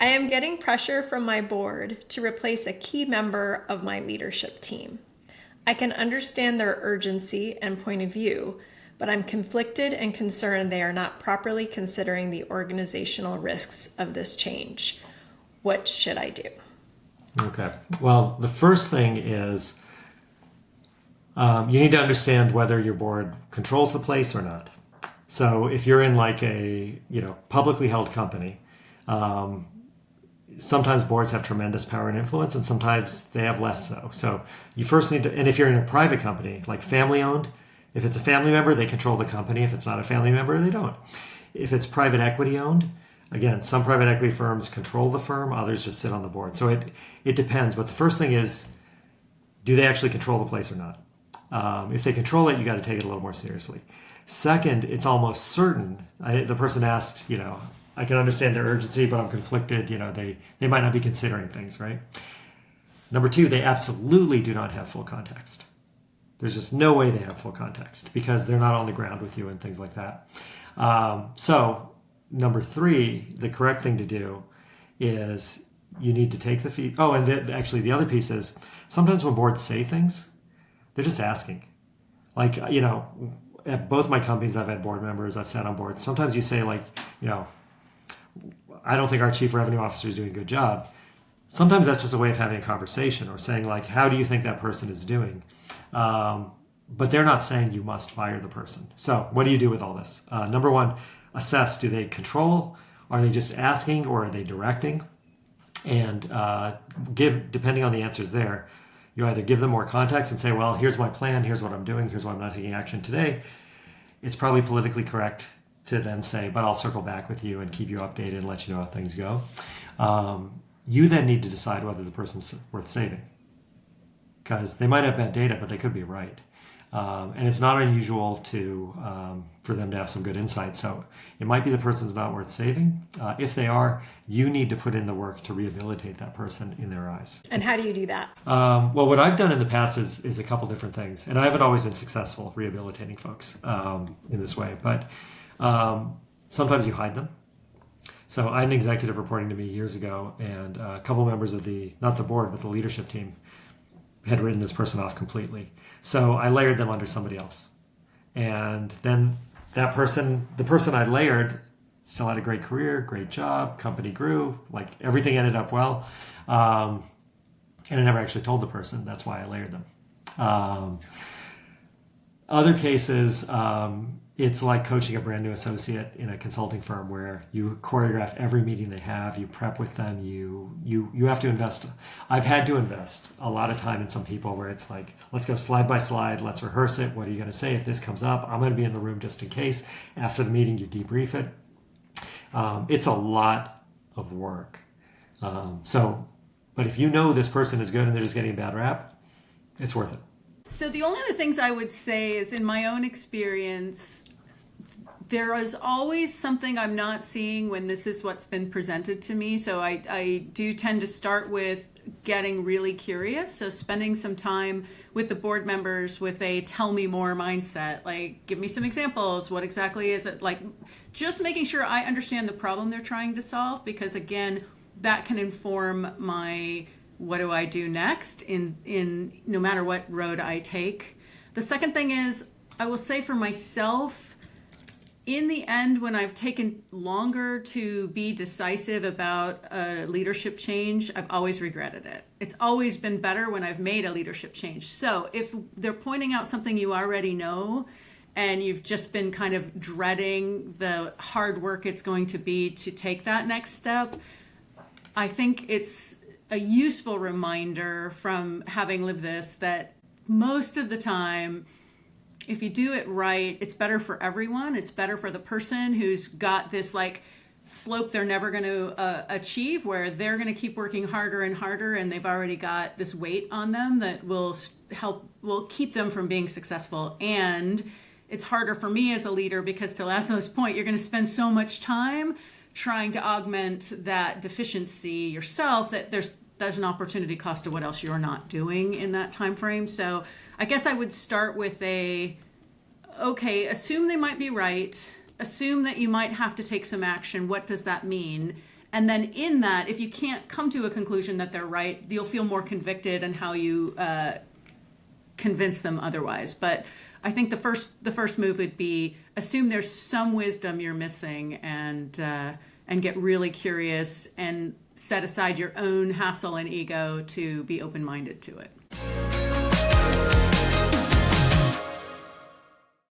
I am getting pressure from my board to replace a key member of my leadership team. I can understand their urgency and point of view, but I'm conflicted and concerned they are not properly considering the organizational risks of this change. What should I do? Okay. Well, the first thing is you need to understand whether your board controls the place or not. So if you're in like a publicly held company, sometimes boards have tremendous power and influence, and sometimes they have less so. So you first need to, and if you're in a private company, like family owned, if it's a family member, they control the company. If it's not a family member, they don't. If it's private equity owned, again, some private equity firms control the firm, others just sit on the board. So it depends. But the first thing is, do they actually control the place or not? If they control it, you got to take it a little more seriously. Second, it's almost certain. The person asked, I can understand their urgency, but I'm conflicted. They might not be considering things, right? Number two, they absolutely do not have full context. There's just no way they have full context because they're not on the ground with you and things like that. So number three, the correct thing to do is you need to take the feed. Oh, and actually the other piece is sometimes when boards say things, they're just asking. Like, at both my companies, I've had board members, I've sat on boards. Sometimes you say like, I don't think our chief revenue officer is doing a good job. Sometimes that's just a way of having a conversation or saying like, how do you think that person is doing? But they're not saying you must fire the person. So what do you do with all this? Number one, assess, do they control? Are they just asking or are they directing? And depending on the answers there, you either give them more context and say, well, here's my plan, here's what I'm doing, here's why I'm not taking action today. It's probably politically correct to then say, but I'll circle back with you and keep you updated and let you know how things go. You then need to decide whether the person's worth saving. Because they might have bad data, but they could be right. And it's not unusual for them to have some good insight. So it might be the person's not worth saving. If they are, you need to put in the work to rehabilitate that person in their eyes. And how do you do that? Well, what I've done in the past is a couple different things. And I haven't always been successful rehabilitating folks in this way. But sometimes you hide them. So I had an executive reporting to me years ago, and a couple members of not the board, but the leadership team had written this person off completely. So I layered them under somebody else. And then the person I layered still had a great career, great job, company grew, like everything ended up well. And I never actually told the person. That's why I layered them. Other cases, it's like coaching a brand new associate in a consulting firm where you choreograph every meeting they have, you prep with them, you have to invest. I've had to invest a lot of time in some people where it's like, let's go slide by slide, let's rehearse it. What are you going to say if this comes up? I'm going to be in the room just in case. After the meeting, you debrief it. It's a lot of work. But if you know this person is good and they're just getting a bad rap, it's worth it. So the only other things I would say is, in my own experience, there is always something I'm not seeing when this is what's been presented to me. So I do tend to start with getting really curious. So spending some time with the board members with a tell me more mindset, like give me some examples. What exactly is it? Like just making sure I understand the problem they're trying to solve, because again, that can inform my what do I do next in no matter what road I take. The second thing is, I will say for myself, in the end, when I've taken longer to be decisive about a leadership change, I've always regretted it. It's always been better when I've made a leadership change. So if they're pointing out something you already know and you've just been kind of dreading the hard work it's going to be to take that next step, I think it's a useful reminder from having lived this that most of the time, if you do it right, it's better for everyone. It's better for the person who's got this like slope they're never going to achieve, where they're going to keep working harder and harder, and they've already got this weight on them that will keep them from being successful. And it's harder for me as a leader because, to LASZLO'S point, you're going to spend so much time trying to augment that deficiency yourself that there's an opportunity cost of what else you're not doing in that time frame. So I guess I would start with assume they might be right, assume that you might have to take some action. What does that mean? And then in that, if you can't come to a conclusion that they're right, you'll feel more convicted in how you convince them otherwise. But I think the first move would be assume there's some wisdom you're missing, and get really curious and set aside your own hassle and ego to be open-minded to it.